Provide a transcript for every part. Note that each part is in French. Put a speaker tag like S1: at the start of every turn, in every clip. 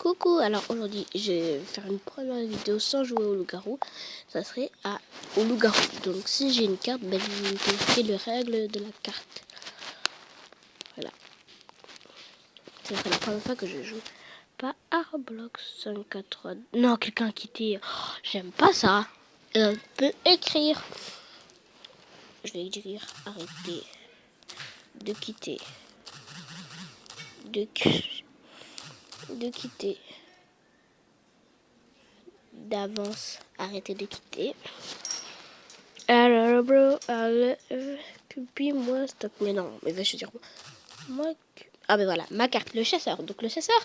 S1: Coucou, alors aujourd'hui je vais faire une première vidéo sans jouer au loup-garou. Ça serait au loup-garou. Donc si j'ai une carte, ben, je vais vous expliquer les règles de la carte. Voilà. Ça serait la première fois que je joue. Pas à Roblox 543. Non, quelqu'un a quitté. Oh, j'aime pas ça. On peut écrire. Je vais écrire arrêter de quitter. De quitter. D'avance, arrêter de quitter. Alors, bro, copie-moi, stop. Mais non, mais va choisir moi. Ah, ben voilà, ma carte, le chasseur. Donc, le chasseur,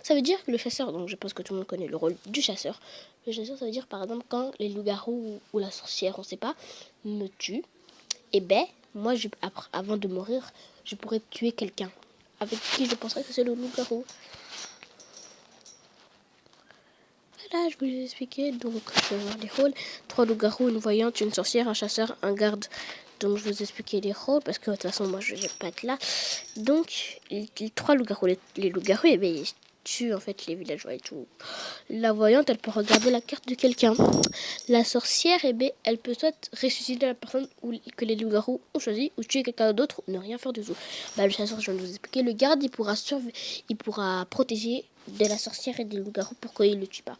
S1: ça veut dire que le chasseur, donc je pense que tout le monde connaît le rôle du chasseur. Le chasseur, ça veut dire, par exemple, quand les loups-garous ou la sorcière, on sait pas, me tuent, et ben, moi, avant de mourir, je pourrais tuer quelqu'un avec qui je penserais que c'est le loup-garou. Là, je vais vous expliquer. Donc, je vais voir les rôles. 3 loups-garous, une voyante, une sorcière, un chasseur, un garde. Donc, je vais vous expliquer les rôles parce que de toute façon, moi, je vais pas être là. Donc, les 3 loups-garous, les loups-garous, eh bien, ils tuent en fait les villageois et tout. La voyante, elle peut regarder la carte de quelqu'un. La sorcière, eh bien, elle peut soit ressusciter la personne que les loups-garous ont choisi ou tuer quelqu'un d'autre ou ne rien faire du tout. Bah, le chasseur, je viens de vous expliquer. Le garde, il pourra protéger de la sorcière et des loups-garous pour qu'il ne le tue pas.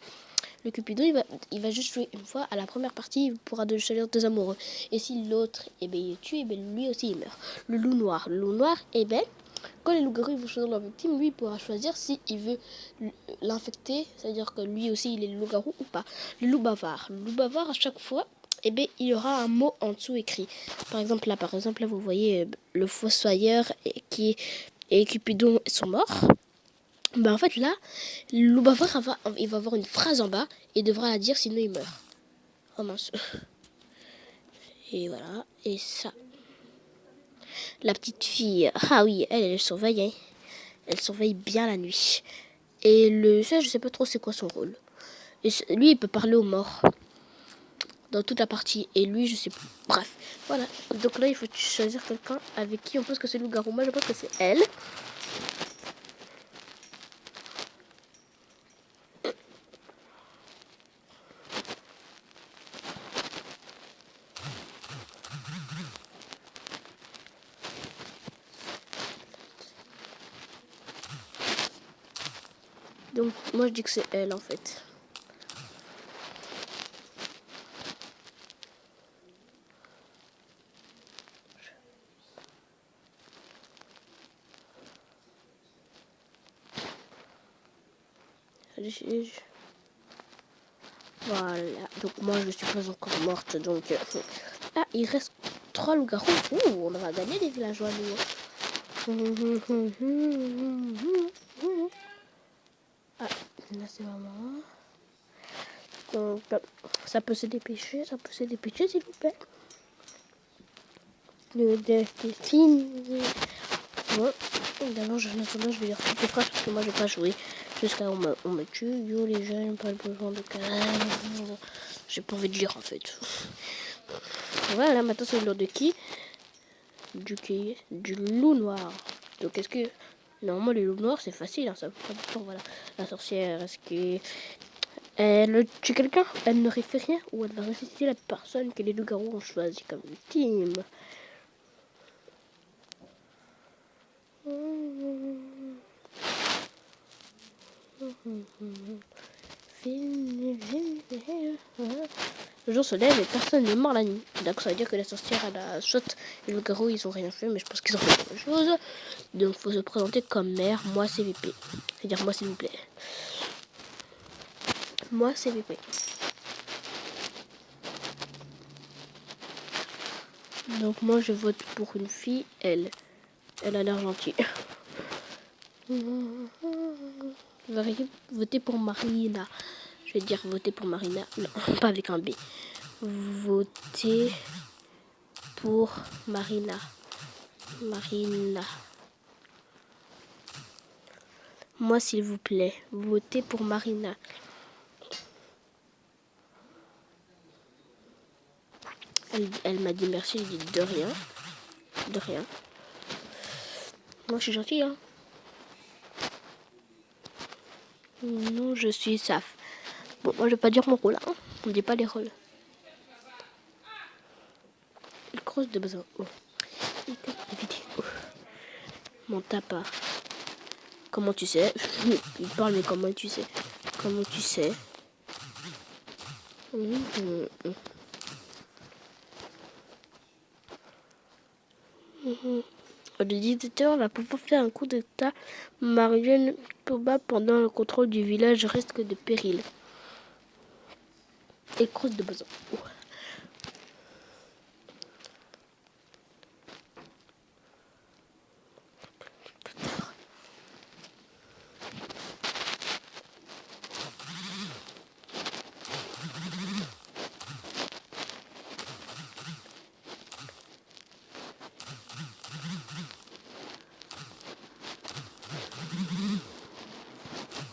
S1: Le Cupidon, il va juste jouer une fois. À la première partie, il pourra choisir 2 amoureux. Et si l'autre, eh ben, il est tué, eh ben, lui aussi, il meurt. Le loup noir, eh ben, quand les loups-garous vont choisir leur victime, lui, il pourra choisir s'il veut l'infecter. C'est-à-dire que lui aussi, il est loup-garou ou pas. Le loup bavard, à chaque fois, eh ben, il y aura un mot en dessous écrit. Par exemple, là, vous voyez le fossoyeur et Cupidon sont morts. Ben en fait là, le loup bavard il va avoir une phrase en bas et devra la dire sinon il meurt. Oh mince. Et voilà, et ça. La petite fille, ah oui, elle surveille, hein. Elle surveille bien la nuit. Et ça je sais pas trop c'est quoi son rôle. Et lui il peut parler aux morts dans toute la partie. Et lui je sais plus. Bref, voilà. Donc là il faut choisir quelqu'un avec qui on pense que c'est le loup-garou. Moi je pense que c'est elle. Donc moi je dis que c'est elle en fait. Voilà, donc moi je suis pas encore morte, donc... Ah, il reste 3 loups-garous. Ouh, on va gagner les villageois, nous. Ah, là c'est maman. Donc, ça peut se dépêcher, s'il vous plaît. Le défi. Bon, évidemment, je vais lire toutes les phrases parce que moi je vais pas jouer jusqu'à on me tue. Yo les jeunes, pas besoin de calme. J'ai pas envie de lire en fait. Voilà, maintenant c'est le de qui? Du loup noir. Donc est-ce que... Normalement les loups noirs c'est facile, hein, ça prend du temps, voilà. La sorcière, est-ce qu'elle tue quelqu'un? Elle ne fait rien ou elle va ressusciter la personne que les loups-garous ont choisi comme victime? Le jour se lève et personne ne mord la nuit. Donc ça veut dire que la sorcière elle a soit les loups-garous ils ont rien fait, mais je pense qu'ils ont fait quelque chose. Donc faut se présenter comme mère, moi CVP. C'est-à-dire moi s'il vous plaît. Moi CVP. Donc moi je vote pour une fille, elle. Elle a l'air gentille. Vous allez voter pour Marina. Je vais dire voter pour Marina. Non, pas avec un B. Votez pour Marina. Marina. Moi, s'il vous plaît, votez pour Marina. Elle m'a dit merci, j'ai dit de rien. De rien. Moi, je suis gentille, hein. Non, je suis Saf. Bon, moi je vais pas dire mon rôle, hein. On dit pas les rôles. Il croise de besoin. Oh. Il coupe des vidéos. Mon tapa. Comment tu sais? Il parle, mais comment tu sais? Comment tu sais? Le dictateur va pouvoir faire un coup d'état. Marianne Poba pendant le contrôle du village risque de péril. Et croise de besoin. Oh.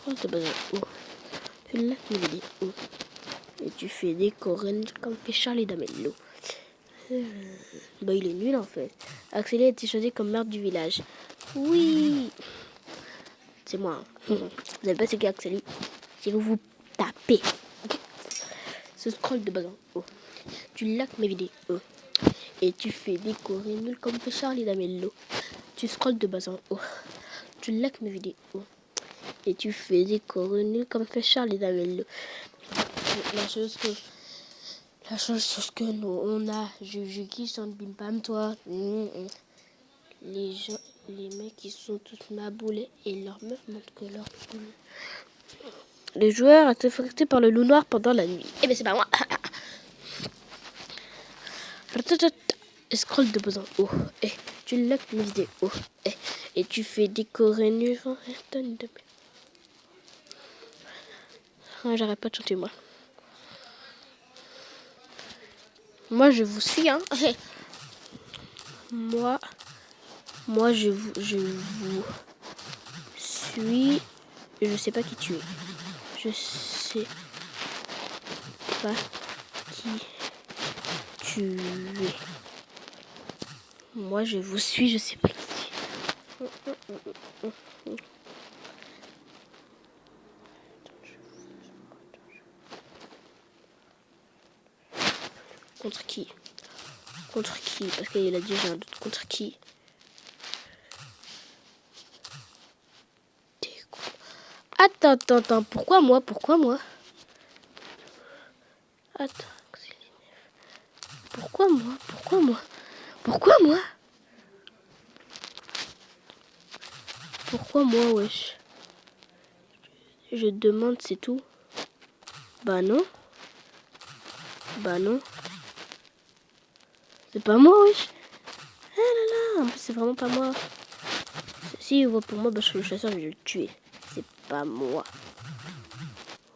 S1: Croise de besoin. Oh. Tu l'as fait oh. Et tu fais des coréennes comme fait Charlie D'Amelio. Bah il est nul en fait. Axel a été choisi comme maire du village. Oui. C'est moi. Hein. Vous n'avez pas ce qu'est Axel. Si vous tapez. Ce scroll de bazin. Oh. Tu likes mes vidéos. Oh. Et tu fais des coréennes nuls comme fait Charlie D'Amelio. Tu scrolles de bazin. Oh. Tu likes mes vidéos. Oh. Et tu fais des coréennes nuls comme fait Charlie D'Amelio. La chose sur que nous on a Juju qui chante bim bam toi. Les gens, les mecs qui sont tous maboulés et leurs meufs montrent que leur boule. Les joueurs étaient affectés par le loup noir pendant la nuit. Eh ben c'est pas moi. Scroll de besoin. Oh, eh, tu likes mes vidéos. Oh, eh, et tu fais décorer nu. J'arrête pas de chanter moi. Moi je vous suis hein. Moi je vous suis. Je sais pas qui tu es. Je sais pas qui tu es. Moi je vous suis, je sais pas qui. Contre qui? Contre qui? Parce qu'il a dit j'ai un doute. Contre qui? Attends. Pourquoi moi? Attends. Pourquoi moi? Pourquoi moi, wesh? Je demande, c'est tout. Bah non. C'est pas moi, wesh. Ah là là, c'est vraiment pas moi. Si il voit pour moi, bah, je suis le chasseur, je vais le tuer. C'est pas moi.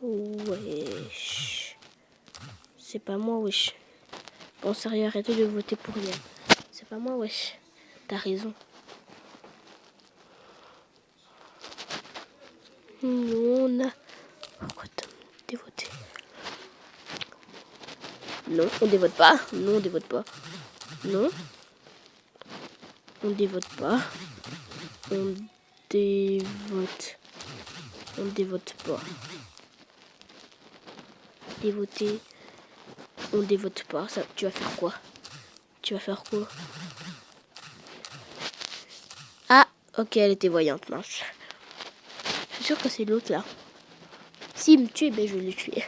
S1: Wesh. C'est pas moi, wesh. Bon, sérieux, arrêtez de voter pour rien. C'est pas moi, wesh. T'as raison. On a... Pourquoi t'as dévoté? Non, on dévote pas. Non, on dévote pas. Non. On dévote pas. On dévote. On dévote pas. Dévoter. On dévote pas. Ça, tu vas faire quoi? Ah, ok, elle était voyante, mince. Je suis sûre que c'est l'autre là. S'il me tue, ben je vais le tuer.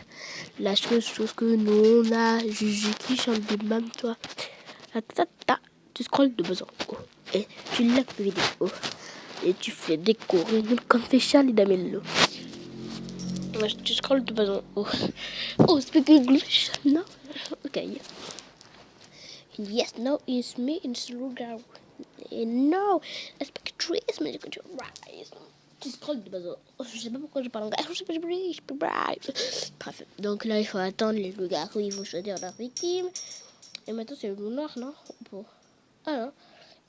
S1: La chose que nous on a Juju qui chante des mêmes toi. Tu scrolles de besoin. Oh. Et tu likes les vidéos. Oh. Et tu fais décorer comme fait Charlie D'Amelio. Tu scrolles de besoin. Oh, speak English? No. Okay. Yes, no, it's me in Slugar. No, I speak trees, mais que tu rise. Tu scrolles de besoin. Je sais pas pourquoi je parle anglais. Bref, donc là, il faut attendre les loups-garous. Ils vont choisir leur victime. Et maintenant, c'est le loup noir, non? Bon. Alors,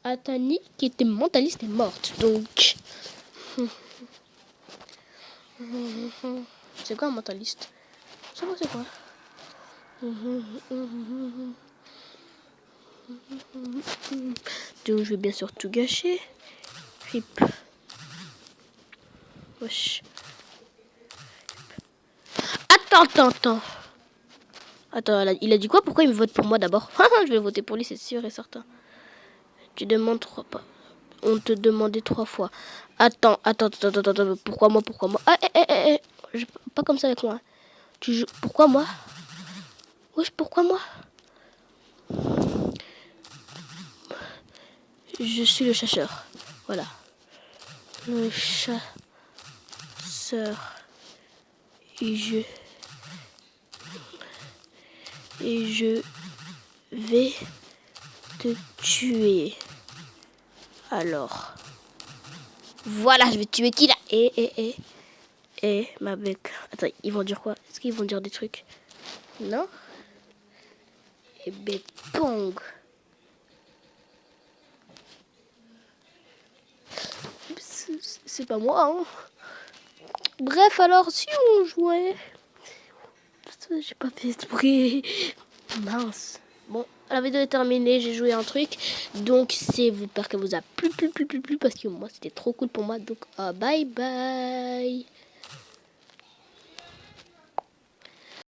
S1: Atani, qui était mentaliste, est morte. Donc. C'est quoi un mentaliste? C'est quoi? Donc, je vais bien sûr tout gâcher. Rip. Wesh. Attends. Attends, il a dit quoi? Pourquoi il me vote pour moi d'abord? Je vais voter pour lui, c'est sûr et certain. Tu demandes 3 pas. On te demandait 3 fois. Attends. Pourquoi moi? Ah, pas comme ça avec moi. Tu joues... Pourquoi moi? Wesh, pourquoi moi? Je suis le chasseur. Voilà. Le chasseur. Et je vais te tuer. Alors. Voilà, je vais tuer qui là? Ma bec. Attends, ils vont dire quoi? Est-ce qu'ils vont dire des trucs? Non? Et bépong. C'est pas moi, hein. Bref, alors, si on jouait... J'ai pas fait esprit. Mince. Bon, la vidéo est terminée, j'ai joué un truc. Donc, j'espère que vous a plu, parce que moi, c'était trop cool pour moi. Donc, bye bye.